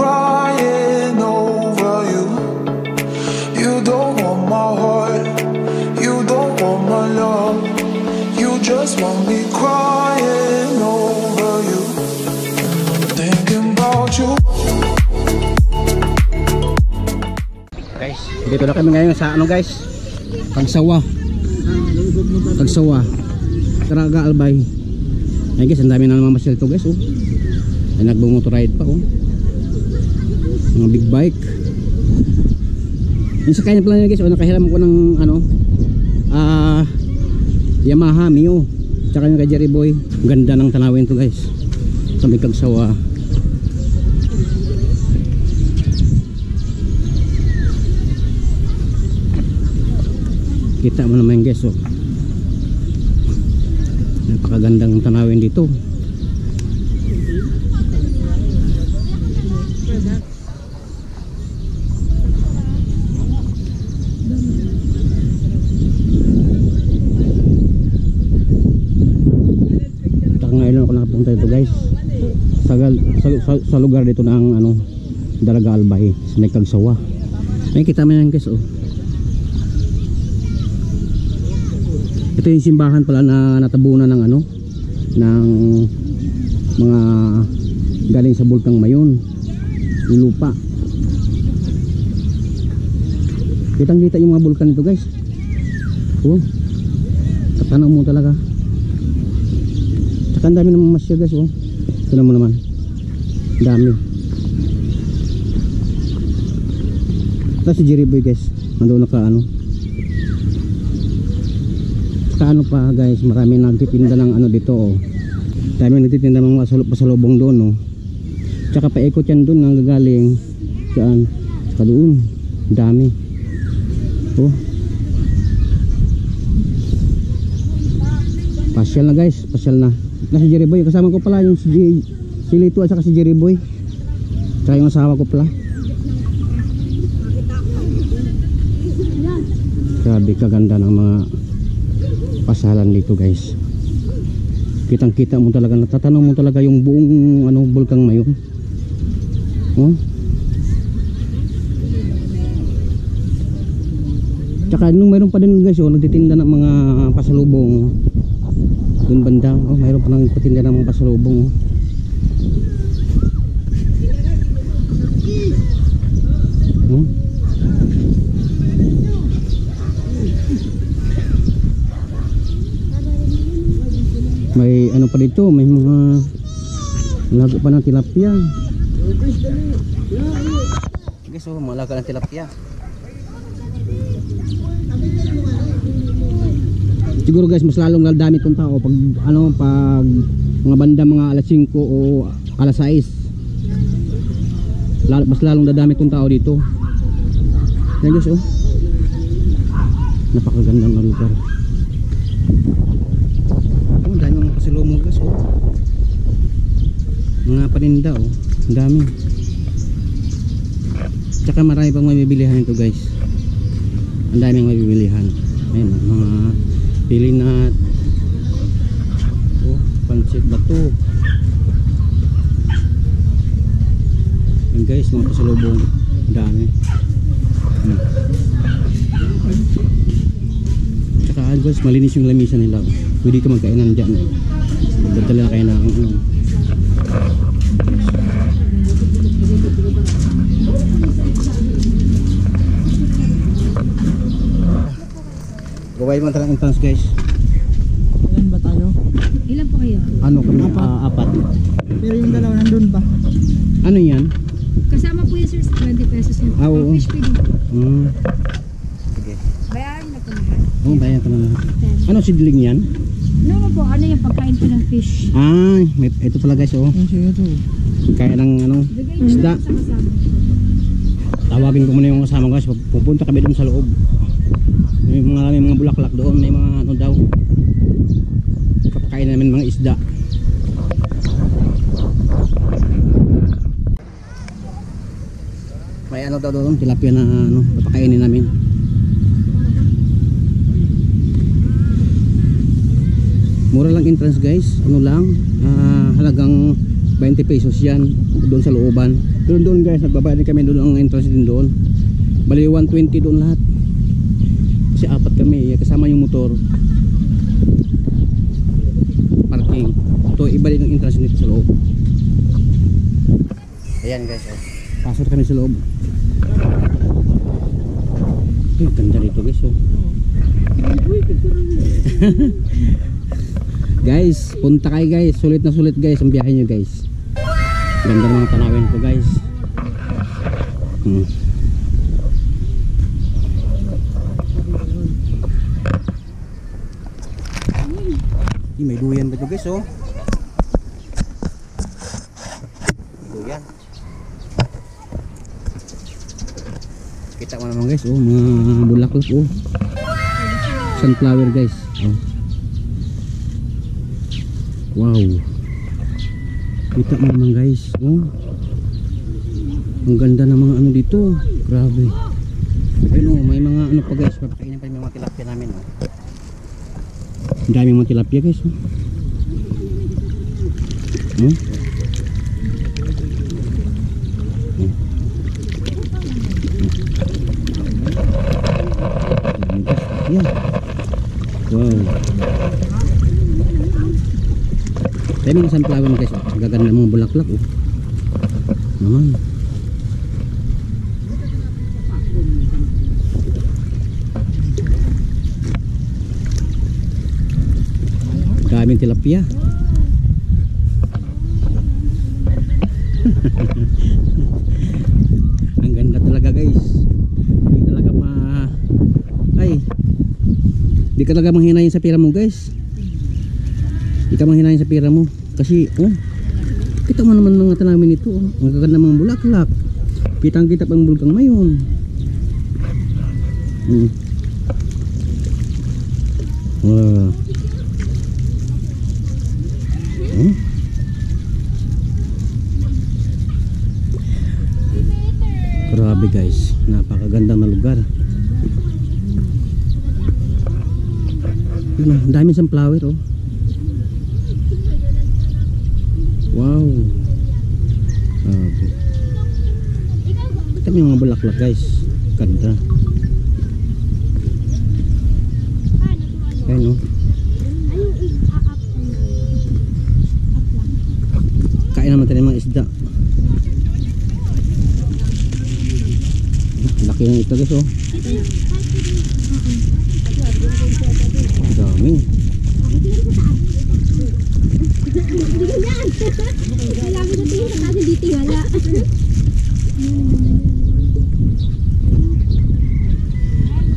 crying over you. You don't want my heart, you don't want my love. You just want me crying over you. Thinking about you. Guys, dito na kami ngayon sa ano guys, Tagsawa Caraga Albay. Ay guys, ang dami na naman masyal ito guys, oh. Ay nagbumotor ride pa, oh. Mga big bike. Yung sakay na pala guys, oh, nakahiram ko ng ano, Yamaha Mio, tsaka yung kay Jerry Boy. Ganda ng tanawin to guys, sa may Tagsawa. Kita mo naman guys, oh. Napakagandang tanawin dito. Ngayon ako nakapunta dito guys, sa lugar dito ng ano, Caraga Albay, sa may Tagsawa. Ay kita mo yan guys, oh. Ito yung simbahan pala na natabunan ng ano, ng mga galing sa Bulkang Mayon, yung lupa. Kitang kita yung mga bulkan nito guys, oh. Katanaw mo talaga. Tsaka ang dami naman masya guys, oh. Tignan mo naman, dami. Tapos si Jerry Boy guys, nandoon naka ano. Ano pa guys, marami nagtitinda ng ano dito, oh. Dami nagtitinda ng mga pasalubong doon, oh. Tsaka paikot yan doon nang gagaling saan, tsaka doon dami, oh. Pasyal na guys, pasyal na. Si Jerry Boy, kasama ko pala yung si Lito at saka si Jerry Boy, tsaka yung asawa ko pala. Grabe kaganda ng mga pasalan dito guys. Kitang kita mo talaga, natatanaw mo talaga yung buong ano, Bulkang Mayon, oh. Tsaka nung mayroon pa din guys, oh, nagtitinda ng mga pasalubong dun banda, oh, mayroon pa nang nagtitinda ng mga pasalubong, oh. Oh. May ano pa dito, may mga laga pa ng tilapia. Guys, oh, mga laga ng tilapia. Siguro guys, mas lalong dami itong tao pag ano, pag mga banda mga alas 5 o alas 6. Mas lalong dadami itong tao dito. Yan guys, oh. Napakaganda ng lugar. Silumog guys, oh. Mga paninda, oh. Ang dami. Tsaka marami pang mabibilihan ito guys. Ang daming mabibilihan. Ayun, mga pilinat, oh, pansit bato. Ayun guys, mga pasalubong. Ang dami. Tsaka guys, malinis yung lamisan nila, oh. Pwede ka magkainan dyan, oh. Magdala kayo ng ano. Gawin mo talang entrance guys. Ilan ba tayo? Ilan po kayo? Ano kami? Apat. Pero yung dalawa nandun pa. Ano yan? Kasama po yun sir, 20 pesos yun. Ah, oo. Fish feeding. Sige. Bayaran na po lahat. Oo, bayaran ko na lahat. Ano sidling yan? No po, ano yung pagkain po ng fish? Ah, ito pala guys, oh. Sige ito. Kaya ng ano, isda. Tawagin ko muna yung kasama guys. Pupunta kami doon sa loob. May mga bulaklak doon, may mga ano daw. Kapakain namin mga isda. May ano daw doon, tilapia na ano, papakainin namin. Mura lang entrance guys, ano lang, halagang 20 pesos yan doon sa looban. Doon guys, nagbabayad din kami doon ang entrance din doon. Bali 120 doon lahat. Kasi apat kami, kasama yung motor. Parking. Ito iba din ang entrance nito sa loob. Ayan guys, oh. Pasok kami sa loob. Ay, ganda dito guys, oh. Guys, punta kayo guys. Sulit na sulit guys ang biyahe nyo guys. Ganda ng mga tanawin ko guys. May duyan ba ito guys, oh. Duyan. Kita mo naman guys, oh, mga bulaklak, oh. Sunflower guys, oh. Wow. Kita mo naman guys, oh. Ang ganda ng mga ano dito. Grabe. Ayun, oh, may mga ano pa guys, papakainin pa yung mga tilapia namin, oh. Ang daming mga tilapia guys, oh. Hmm? Yeah. Wow. Tayo mga sunflower guys, oh. Gaganda mga bulaklak, oh. Naman. Daming tilapia. Ang ganda talaga guys. Hindi talaga di ka talaga manghinayin sa pira mo guys. Di ka manghinayin sa pira mo. Kasi oh, kita mo naman mga tanamin ito, oh. Ang gaganda mga bulaklak. Kitang kita pang bulkang mayon. Wow. Grabe guys, napakaganda na lugar. Ang dami sunflower, oh. Wow. Ito yung mga bulaklak guys. Ganda. Ayan, oh. Kain naman tayo ng mga isda. Laki ng ito guys, oh. Dami.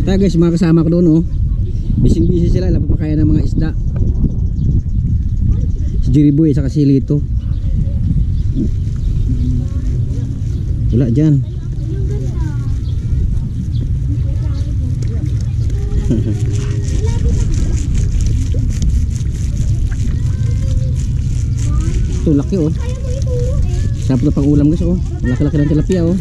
Tayo guys, mga kasama ko doon, oh. Bising-busy sila, napapakain ng mga isda. Si Jiriboy at saka si Lito. Wala dyan. Ito laki, oh. Sarap na pang ulam guys, oh. Laki-laki ng tilapia, oh.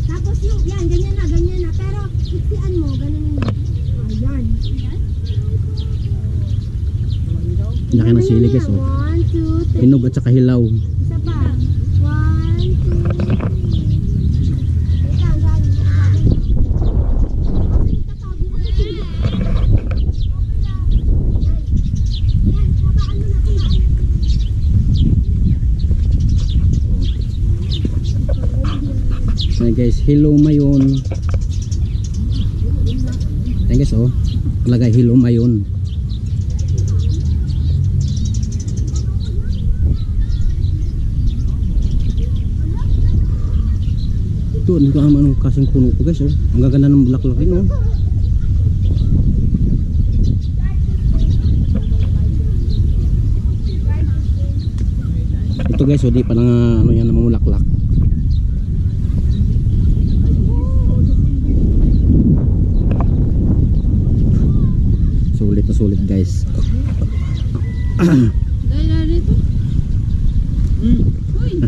Tapos yung yan, ganyan na, pero iksian mo, ganun. Ayan. Laki ng sili guys, oh. 1, 2, 3. Hinog at saka hilaw. Isa pa. 1, 2, 3. Ayan guys, hello mayon. Ayan guys, oh. Lagay hello mayon. Ito, hindi ko naman ang kasing puno ko guys, oh. Ang gaganda ng bulaklak din, oh. Ito guys, oh, di pa na ano yan, namumulaklak. Sulit na sulit guys. Dahil na rito. Uy.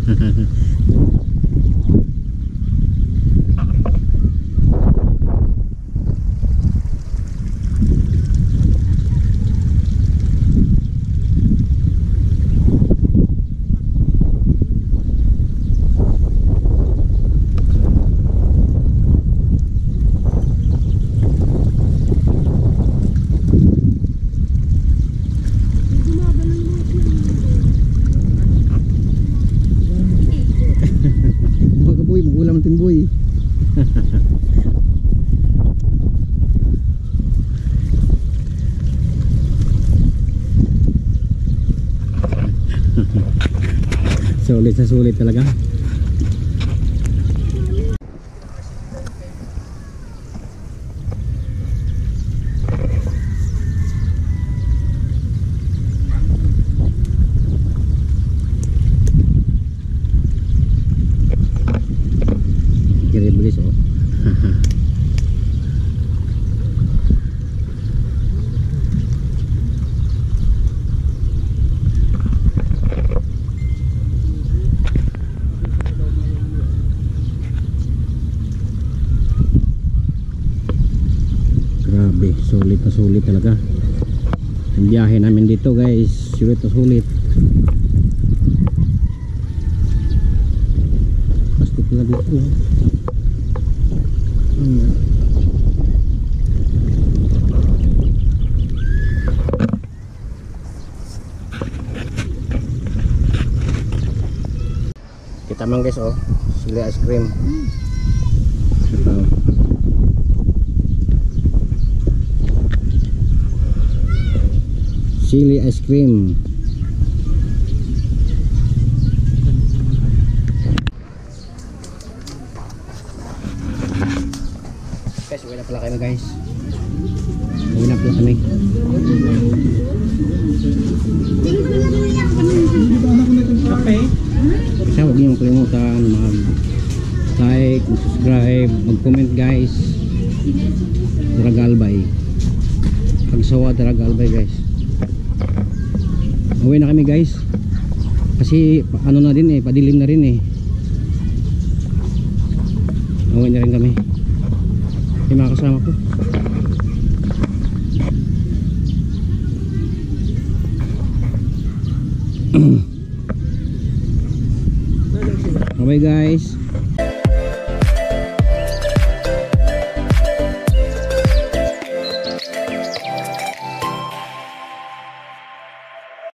Sulit sa sulit talaga. Kiri guys oh. Grabe, sulit na sulit talaga. Ang biyahe namin dito guys, sulit na sulit. Plastic na dito. Kita man guys oh, sili ice cream. Ito. Chili ice cream. Guys, uwi na pala kami guys. Uwi na pala kami. Kasi huwag niyong kalimutan mag-like, mag-subscribe, mag-comment guys. Daragalbay. Pagsawa Daragalbay guys. Uwi na kami guys. Kasi ano na din eh, padilim na rin eh. Uwi na rin kami. Yung mga kasama ko. Bye guys.